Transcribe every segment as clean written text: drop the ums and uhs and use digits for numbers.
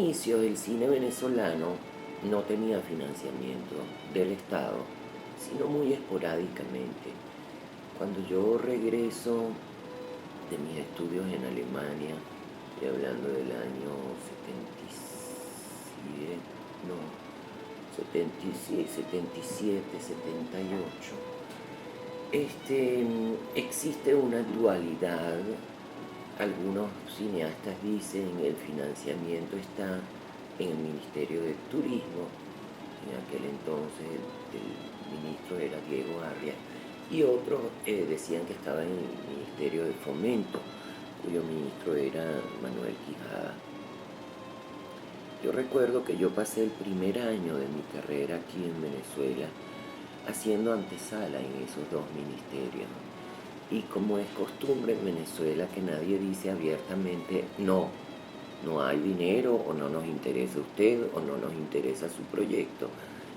inicios el cine venezolano no tenía financiamiento del Estado, sino muy esporádicamente. Cuando yo regreso de mis estudios en Alemania, y hablando del año 77, no, 77, 78, existe una dualidad. Algunos cineastas dicen el financiamiento está en el Ministerio de Turismo, en aquel entonces el ministro era Diego Arria, y otros decían que estaba en el Ministerio de Fomento, cuyo ministro era Manuel Quijada. Yo recuerdo que yo pasé el primer año de mi carrera aquí en Venezuela haciendo antesala en esos dos ministerios. Y como es costumbre en Venezuela que nadie dice abiertamente no hay dinero, o no nos interesa usted, o no nos interesa su proyecto,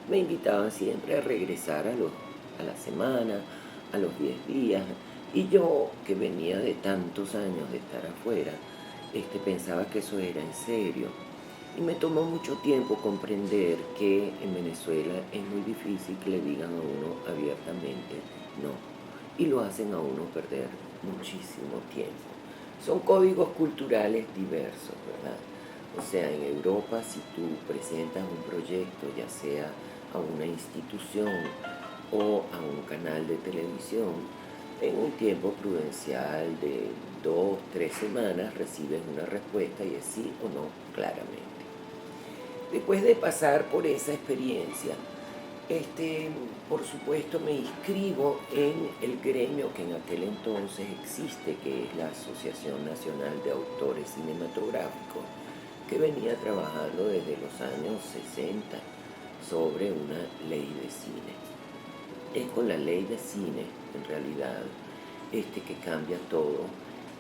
me invitaban siempre a regresar a la semana, a los 10 días, y yo, que venía de tantos años de estar afuera, pensaba que eso era en serio. Y me tomó mucho tiempo comprender que en Venezuela es muy difícil que le digan a uno abiertamente no, y lo hacen a uno perder muchísimo tiempo. Son códigos culturales diversos, ¿verdad? O sea, en Europa, si tú presentas un proyecto, ya sea a una institución o a un canal de televisión, en un tiempo prudencial de 2, 3 semanas recibes una respuesta y es sí o no, claramente. Después de pasar por esa experiencia, por supuesto me inscribo en el gremio que en aquel entonces existe, que es la Asociación Nacional de Autores Cinematográficos, que venía trabajando desde los años 60 sobre una ley de cine. Es con la ley de cine, en realidad, que cambia todo,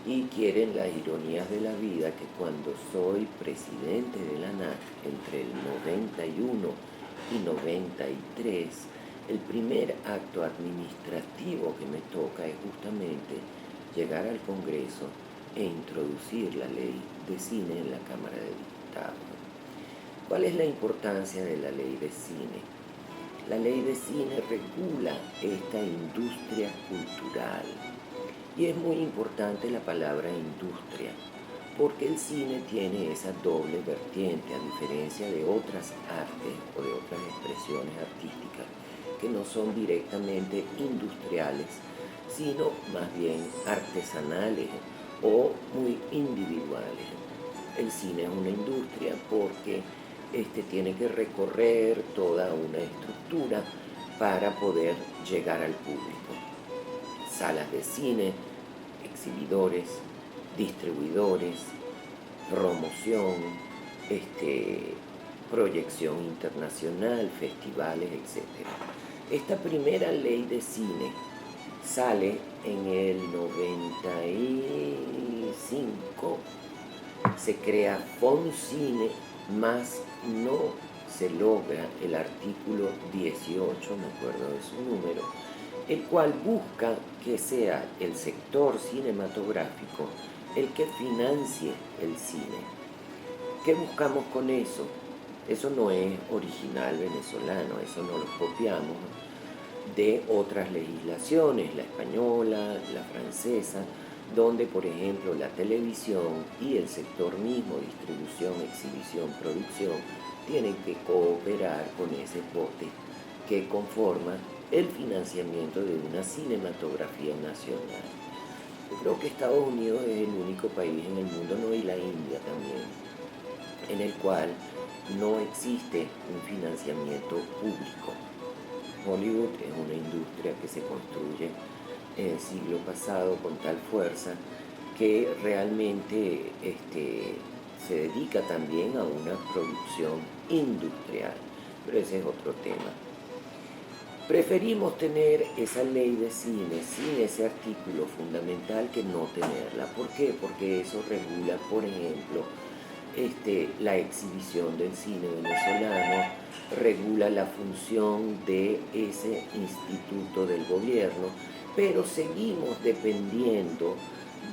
y quieren las ironías de la vida que cuando soy presidente de la ANAC entre el 91 y 93, el primer acto administrativo que me toca es justamente llegar al Congreso e introducir la ley de cine en la Cámara de Diputados. ¿Cuál es la importancia de la ley de cine? La ley de cine regula esta industria cultural, y es muy importante la palabra industria, porque el cine tiene esa doble vertiente, a diferencia de otras artes o de otras expresiones artísticas que no son directamente industriales, sino más bien artesanales o muy individuales. El cine es una industria porque tiene que recorrer toda una estructura para poder llegar al público. Salas de cine, exhibidores, distribuidores, promoción, proyección internacional, festivales, etc. Esta primera ley de cine sale en el 95, se crea FONCINE, más no se logra el artículo 18, me acuerdo de su número, el cual busca que sea el sector cinematográfico el que financie el cine. ¿Qué buscamos con eso? Eso no es original venezolano, eso no lo copiamos de otras legislaciones, la española, la francesa, donde, por ejemplo, la televisión y el sector mismo, distribución, exhibición, producción, tienen que cooperar con ese bote que conforma el financiamiento de una cinematografía nacional. Yo creo que Estados Unidos es el único país en el mundo, no, y la India también, en el cual no existe un financiamiento público. Hollywood es una industria que se construye en el siglo pasado con tal fuerza que realmente se dedica también a una producción industrial, pero ese es otro tema. Preferimos tener esa ley de cine sin ese artículo fundamental que no tenerla. ¿Por qué? Porque eso regula, por ejemplo, la exhibición del cine venezolano, regula la función de ese instituto del gobierno, pero seguimos dependiendo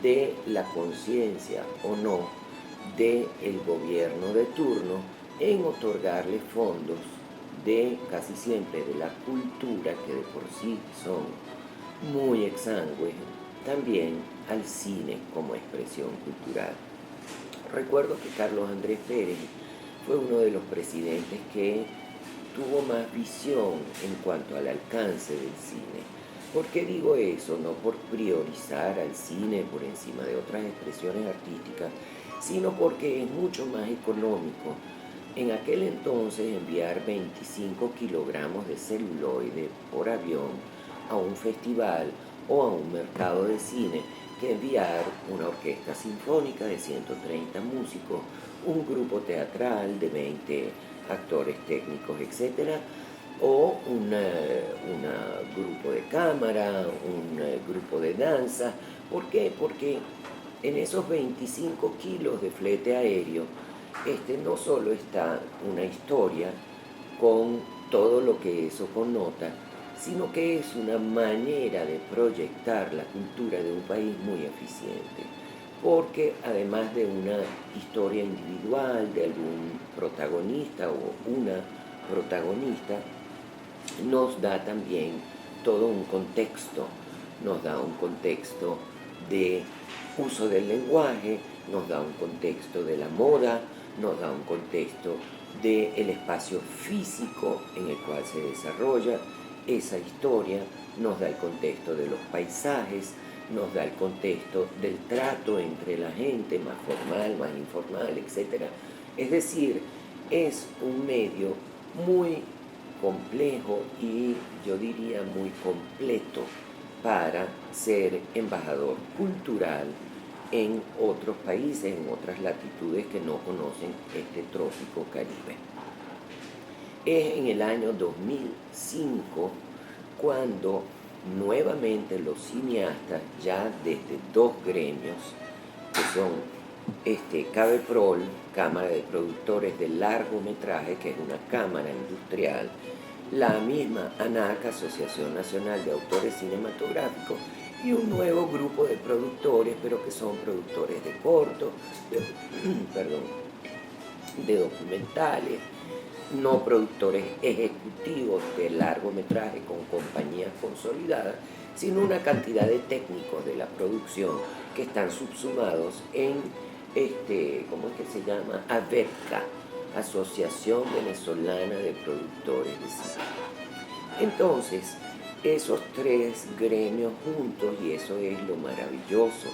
de la conciencia o no del gobierno de turno en otorgarle fondos de casi siempre de la cultura, que de por sí son muy exangües, también al cine como expresión cultural. Recuerdo que Carlos Andrés Pérez fue uno de los presidentes que tuvo más visión en cuanto al alcance del cine. ¿Por qué digo eso? No por priorizar al cine por encima de otras expresiones artísticas, sino porque es mucho más económico en aquel entonces enviar 25 kilogramos de celuloide por avión a un festival o a un mercado de cine que enviar una orquesta sinfónica de 130 músicos, un grupo teatral de 20 actores técnicos, etc., o un grupo de cámara, un grupo de danza. ¿Por qué? Porque en esos 25 kilos de flete aéreo no solo está una historia con todo lo que eso connota, sino que es una manera de proyectar la cultura de un país muy eficiente, porque además de una historia individual de algún protagonista o una protagonista, nos da también todo un contexto, nos da un contexto de uso del lenguaje, nos da un contexto de la moda, nos da un contexto del espacio físico en el cual se desarrolla esa historia, nos da el contexto de los paisajes, nos da el contexto del trato entre la gente, más formal, más informal, etc. Es decir, es un medio muy complejo y yo diría muy completo para ser embajador cultural en otros países, en otras latitudes que no conocen este trópico Caribe. Es en el año 2005 cuando nuevamente los cineastas, ya desde dos gremios, que son CABEPROL, Cámara de Productores de Largometraje, que es una cámara industrial, la misma ANAC, Asociación Nacional de Autores Cinematográficos, y un nuevo grupo de productores, pero que son productores de cortos, de documentales, no productores ejecutivos de largometraje con compañías consolidadas, sino una cantidad de técnicos de la producción que están subsumados en ¿cómo es que se llama? AVEPCA, Asociación Venezolana de Productores de Cine. Entonces, esos tres gremios juntos, y eso es lo maravilloso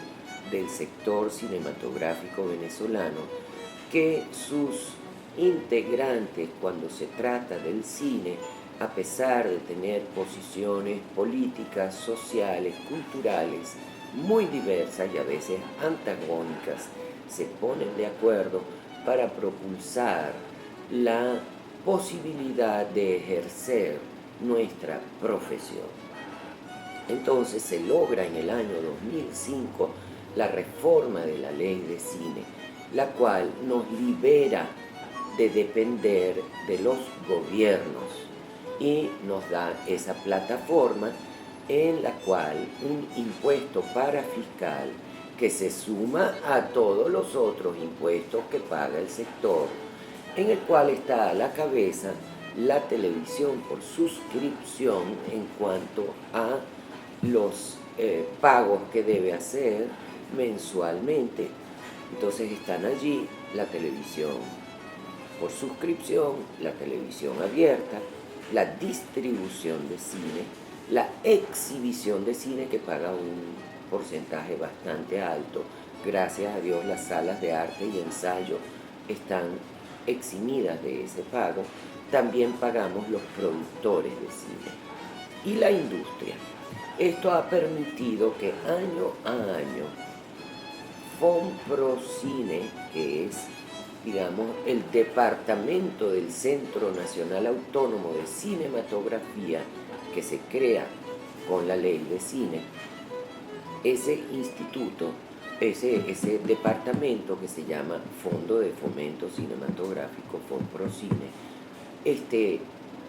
del sector cinematográfico venezolano, que sus integrantes, cuando se trata del cine, a pesar de tener posiciones políticas, sociales, culturales muy diversas y a veces antagónicas, se ponen de acuerdo para propulsar la posibilidad de ejercer nuestra profesión. Entonces se logra en el año 2005 la reforma de la ley de cine, la cual nos libera de depender de los gobiernos y nos da esa plataforma en la cual un impuesto parafiscal que se suma a todos los otros impuestos que paga el sector, en el cual está a la cabeza la televisión por suscripción en cuanto a los pagos que debe hacer mensualmente. Entonces están allí la televisión por suscripción, la televisión abierta, la distribución de cine, la exhibición de cine que paga un porcentaje bastante alto. Gracias a Dios las salas de arte y ensayo están eximidas de ese pago. También pagamos los productores de cine y la industria. Esto ha permitido que año a año FONPROCINE, que es, digamos, el departamento del Centro Nacional Autónomo de Cinematografía que se crea con la ley de cine, ese instituto, ese departamento que se llama Fondo de Fomento Cinematográfico, FONPROCINE,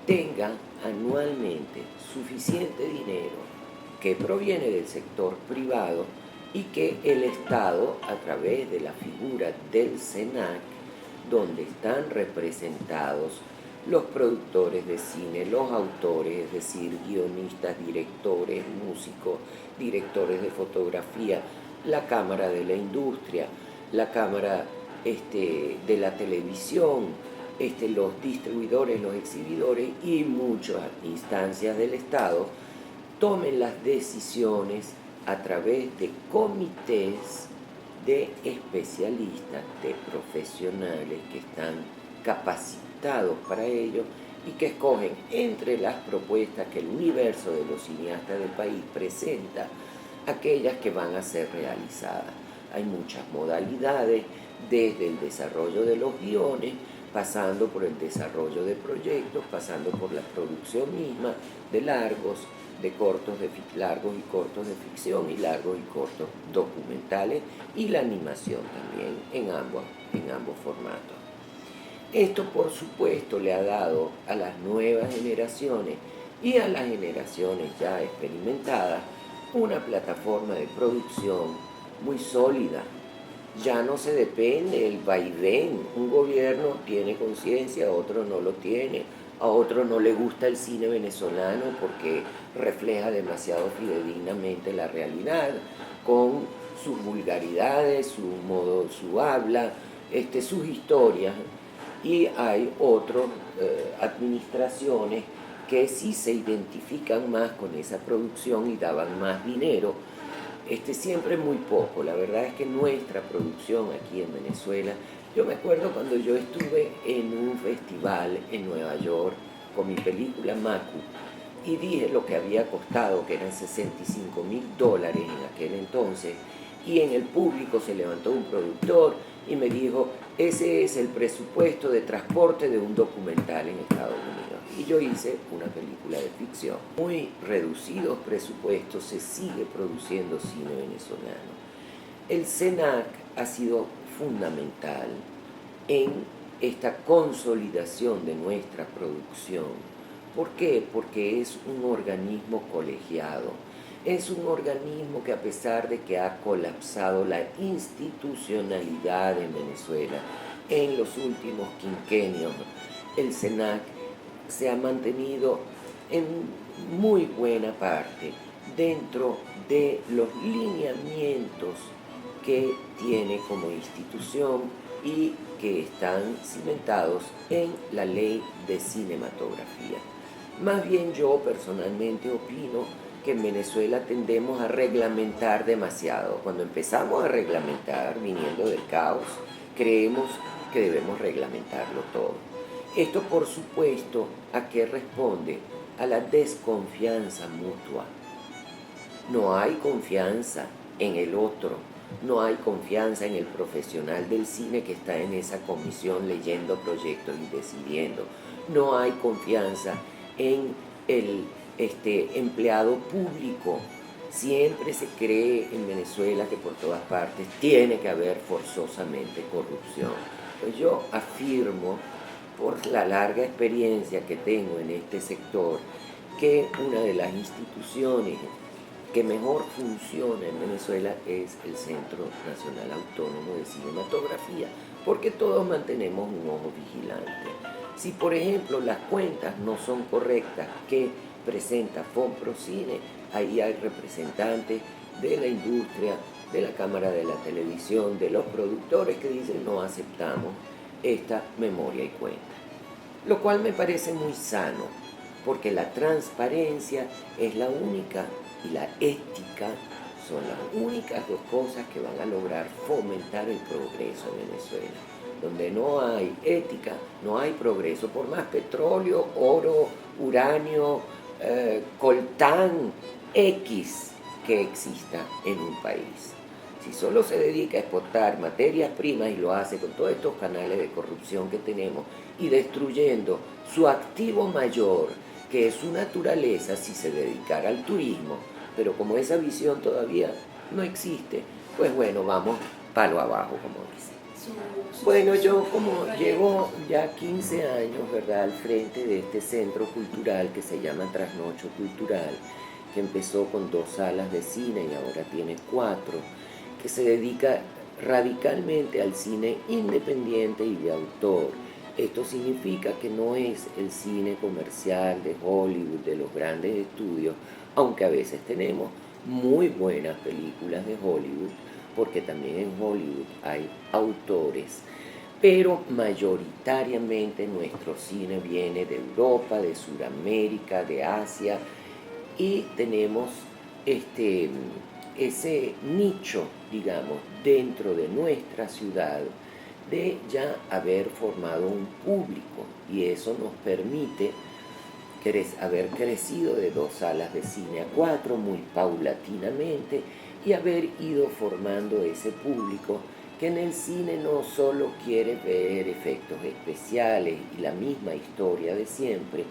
tenga anualmente suficiente dinero que proviene del sector privado y que el Estado, a través de la figura del SENAC, donde están representados los productores de cine, los autores, es decir, guionistas, directores, músicos, directores de fotografía, la Cámara de la Industria, la Cámara de la Televisión, los distribuidores, los exhibidores y muchas instancias del Estado, tomen las decisiones a través de comités de especialistas, de profesionales que están capacitados para ello y que escogen entre las propuestas que el universo de los cineastas del país presenta, aquellas que van a ser realizadas. Hay muchas modalidades, desde el desarrollo de los guiones, pasando por el desarrollo de proyectos, pasando por la producción misma de largos, de cortos, de largos y cortos de ficción y largos y cortos documentales y la animación también en ambos formatos. Esto, por supuesto, le ha dado a las nuevas generaciones y a las generaciones ya experimentadas una plataforma de producción muy sólida. Ya no se depende del vaivén. Un gobierno tiene conciencia, otro no lo tiene. A otro no le gusta el cine venezolano porque refleja demasiado fidedignamente la realidad, con sus vulgaridades, su modo, su habla, sus historias. Y hay otras administraciones que sí se identifican más con esa producción y daban más dinero. Siempre muy poco. La verdad es que nuestra producción aquí en Venezuela, yo me acuerdo cuando yo estuve en un festival en Nueva York con mi película Macu y dije lo que había costado, que eran $65.000 en aquel entonces, y en el público se levantó un productor y me dijo, ese es el presupuesto de transporte de un documental en Estados Unidos. Y yo hice una película de ficción. Muy reducidos presupuestos, se sigue produciendo cine venezolano. El SENAC ha sido fundamental en esta consolidación de nuestra producción. ¿Por qué? Porque es un organismo colegiado. Es un organismo que, a pesar de que ha colapsado la institucionalidad en Venezuela en los últimos quinquenios, el SENAC se ha mantenido en muy buena parte dentro de los lineamientos que tiene como institución y que están cimentados en la ley de cinematografía. Más bien yo personalmente opino que en Venezuela tendemos a reglamentar demasiado. Cuando empezamos a reglamentar, viniendo del caos, creemos que debemos reglamentarlo todo. Esto, por supuesto, ¿a qué responde? A la desconfianza mutua. No hay confianza en el otro, no hay confianza en el profesional del cine que está en esa comisión leyendo proyectos y decidiendo. No hay confianza en el empleado público. Siempre se cree en Venezuela que por todas partes tiene que haber forzosamente corrupción. Pues yo afirmo, por la larga experiencia que tengo en este sector, que una de las instituciones que mejor funciona en Venezuela es el Centro Nacional Autónomo de Cinematografía, porque todos mantenemos un ojo vigilante. Si, por ejemplo, las cuentas no son correctas que presenta FONPROCINE, ahí hay representantes de la industria, de la Cámara de la Televisión, de los productores que dicen no aceptamos esta memoria y cuenta. Lo cual me parece muy sano, porque la transparencia es la única y la ética son las únicas dos cosas que van a lograr fomentar el progreso en Venezuela. Donde no hay ética, no hay progreso, por más petróleo, oro, uranio, coltán X que exista en un país. Si solo se dedica a exportar materias primas y lo hace con todos estos canales de corrupción que tenemos y destruyendo su activo mayor, que es su naturaleza, si se dedicara al turismo, pero como esa visión todavía no existe, pues bueno, vamos palo abajo, como dicen. Bueno, yo como llevo ya 15 años, ¿verdad?, al frente de este centro cultural que se llama Trasnocho Cultural, que empezó con 2 salas de cine y ahora tiene 4, que se dedica radicalmente al cine independiente y de autor. Esto significa que no es el cine comercial de Hollywood, de los grandes estudios, aunque a veces tenemos muy buenas películas de Hollywood, porque también en Hollywood hay autores, pero mayoritariamente nuestro cine viene de Europa, de Sudamérica, de Asia, y tenemos ese nicho, digamos, dentro de nuestra ciudad de ya haber formado un público, y eso nos permite haber crecido de 2 salas de cine a 4 muy paulatinamente y haber ido formando ese público que en el cine no solo quiere ver efectos especiales y la misma historia de siempre,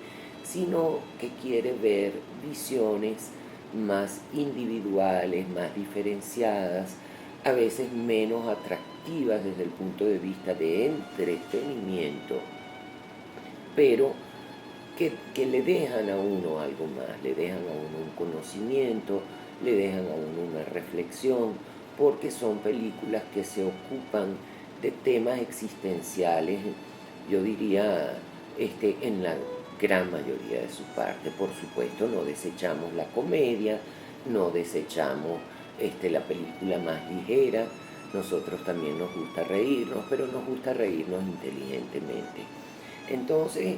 sino que quiere ver visiones más individuales, más diferenciadas, a veces menos atractivas desde el punto de vista de entretenimiento, pero que le dejan a uno algo más, le dejan a uno un conocimiento, le dejan a uno una reflexión, porque son películas que se ocupan de temas existenciales, yo diría, en la gran mayoría de su parte. Por supuesto, no desechamos la comedia, no desechamos la película más ligera. Nosotros también nos gusta reírnos, pero nos gusta reírnos inteligentemente. Entonces,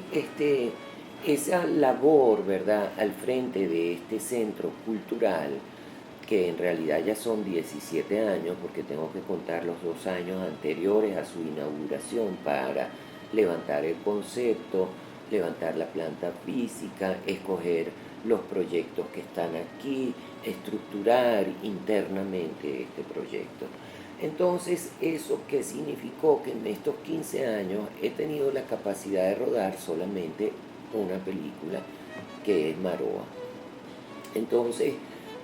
esa labor, ¿verdad?, al frente de este centro cultural, que en realidad ya son 17 años, porque tengo que contar los 2 años anteriores a su inauguración para levantar el concepto, levantar la planta física, escoger los proyectos que están aquí, estructurar internamente este proyecto. Entonces, ¿eso qué significó? Que en estos 15 años he tenido la capacidad de rodar solamente una película, que es Maroa. Entonces,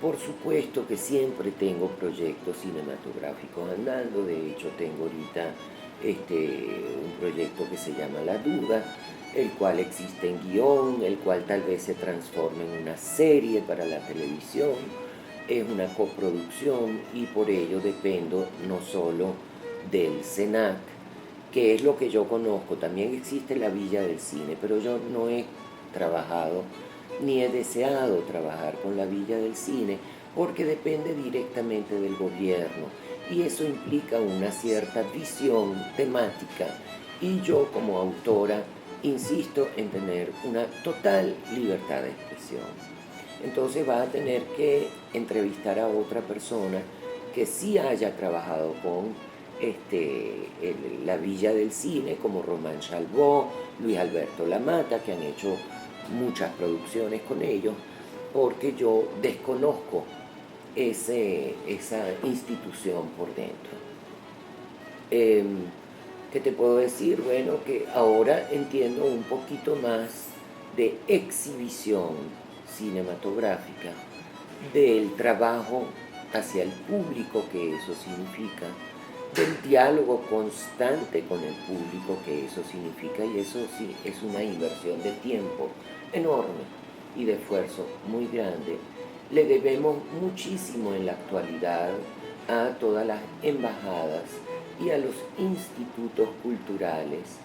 por supuesto que siempre tengo proyectos cinematográficos andando. De hecho, tengo ahorita un proyecto que se llama La Duda, el cual existe en guión, el cual tal vez se transforme en una serie para la televisión. Es una coproducción y por ello dependo no solo del SENAC, que es lo que yo conozco. También existe la Villa del Cine, pero yo no he trabajado ni he deseado trabajar con la Villa del Cine porque depende directamente del gobierno y eso implica una cierta visión temática, y yo como autora insisto en tener una total libertad de expresión. Entonces va a tener que entrevistar a otra persona que sí haya trabajado con la Villa del Cine, como Román Chalbó, Luis Alberto Lamata, que han hecho muchas producciones con ellos, porque yo desconozco esa institución por dentro. ¿Qué te puedo decir? Bueno, que ahora entiendo un poquito más de exhibición cinematográfica, del trabajo hacia el público que eso significa, del diálogo constante con el público que eso significa, y eso sí es una inversión de tiempo enorme y de esfuerzo muy grande. Le debemos muchísimo en la actualidad a todas las embajadas y a los institutos culturales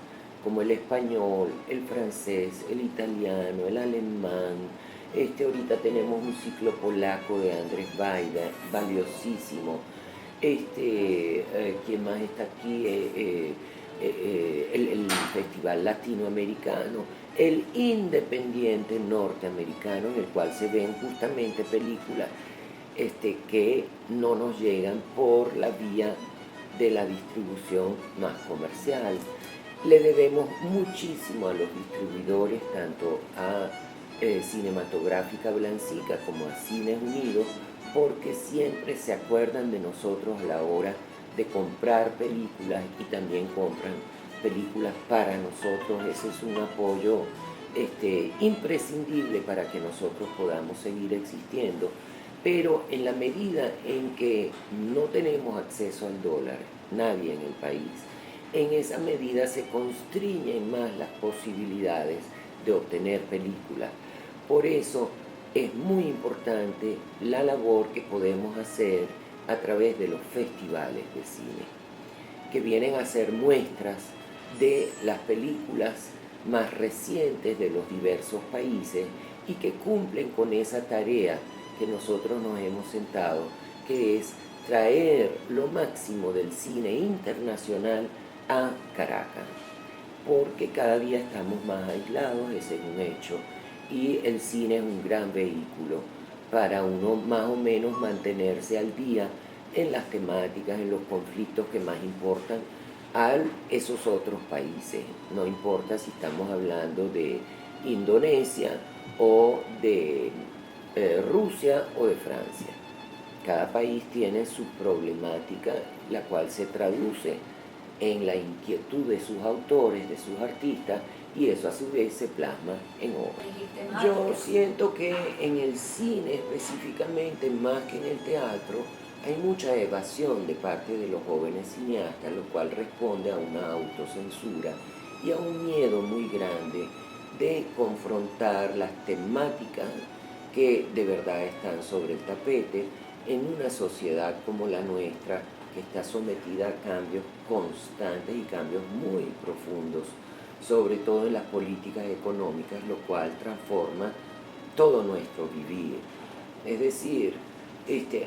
como el español, el francés, el italiano, el alemán. Ahorita tenemos un ciclo polaco de Andrzej Wajda, valiosísimo. ¿Quién más está aquí? El Festival Latinoamericano, el Independiente Norteamericano, en el cual se ven justamente películas que no nos llegan por la vía de la distribución más comercial. Le debemos muchísimo a los distribuidores, tanto a Cinematográfica Blancica como a Cines Unidos, porque siempre se acuerdan de nosotros a la hora de comprar películas y también compran películas para nosotros. Ese es un apoyo imprescindible para que nosotros podamos seguir existiendo. Pero en la medida en que no tenemos acceso al dólar, nadie en el país, en esa medida se constriñen más las posibilidades de obtener películas. Por eso es muy importante la labor que podemos hacer a través de los festivales de cine, que vienen a ser muestras de las películas más recientes de los diversos países y que cumplen con esa tarea que nosotros nos hemos sentado, que es traer lo máximo del cine internacional a Caracas, porque cada día estamos más aislados, ese es un hecho, y el cine es un gran vehículo para uno más o menos mantenerse al día en las temáticas, en los conflictos que más importan a esos otros países. No importa si estamos hablando de Indonesia o de Rusia o de Francia. Cada país tiene su problemática, la cual se traduce en la inquietud de sus autores, de sus artistas, y eso a su vez se plasma en obras. Yo siento que en el cine específicamente, más que en el teatro, hay mucha evasión de parte de los jóvenes cineastas, lo cual responde a una autocensura y a un miedo muy grande de confrontar las temáticas que de verdad están sobre el tapete en una sociedad como la nuestra, que está sometida a cambios constantes y cambios muy profundos, sobre todo en las políticas económicas, lo cual transforma todo nuestro vivir. Es decir,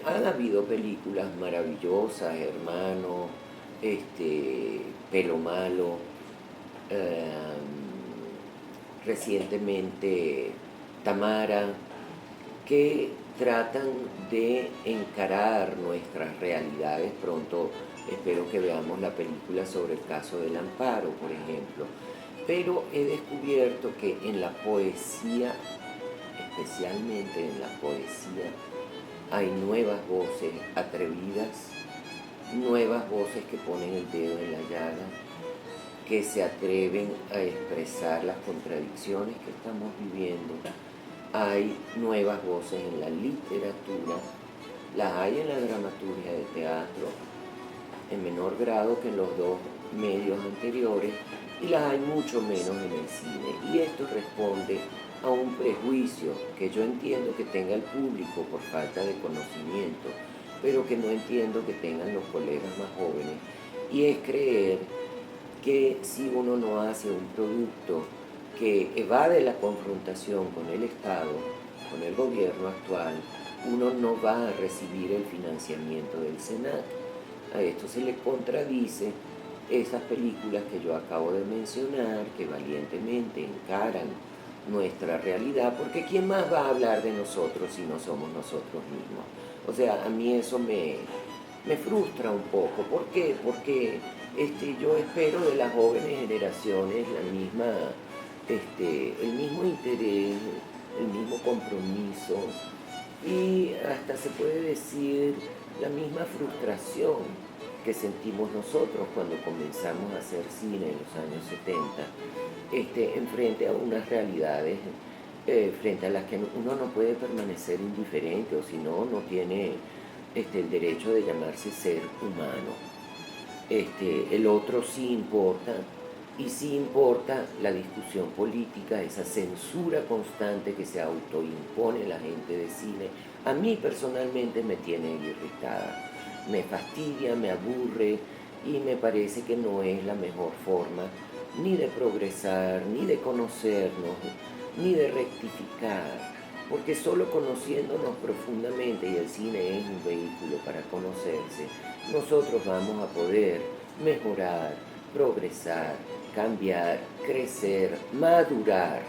han habido películas maravillosas, Hermano, Pelo Malo, recientemente Tamara, que tratan de encarar nuestras realidades. Pronto espero que veamos la película sobre el caso del Amparo, por ejemplo. Pero he descubierto que en la poesía, especialmente en la poesía, hay nuevas voces atrevidas, nuevas voces que ponen el dedo en la llaga, que se atreven a expresar las contradicciones que estamos viviendo. Hay nuevas voces en la literatura, las hay en la dramaturgia de teatro, en menor grado que en los dos medios anteriores, y las hay mucho menos en el cine. Y esto responde a un prejuicio que yo entiendo que tenga el público por falta de conocimiento, pero que no entiendo que tengan los colegas más jóvenes, y es creer que si uno no hace un producto que evade la confrontación con el Estado, con el gobierno actual, uno no va a recibir el financiamiento del SENAC. A esto se le contradice esas películas que yo acabo de mencionar, que valientemente encaran nuestra realidad, porque ¿quién más va a hablar de nosotros si no somos nosotros mismos? O sea, a mí eso me frustra un poco. ¿Por qué? Porque yo espero de las jóvenes generaciones el mismo interés, el mismo compromiso y hasta se puede decir la misma frustración que sentimos nosotros cuando comenzamos a hacer cine en los años 70, en frente a unas realidades frente a las que uno no puede permanecer indiferente, o si no, no tiene el derecho de llamarse ser humano. El otro sí importa, y sí importa la discusión política, esa censura constante que se autoimpone la gente de cine. A mí personalmente me tiene irritada, me fastidia, me aburre, y me parece que no es la mejor forma ni de progresar, ni de conocernos, ni de rectificar, porque solo conociéndonos profundamente, y el cine es un vehículo para conocerse, nosotros vamos a poder mejorar, progresar, cambiar, crecer, madurar.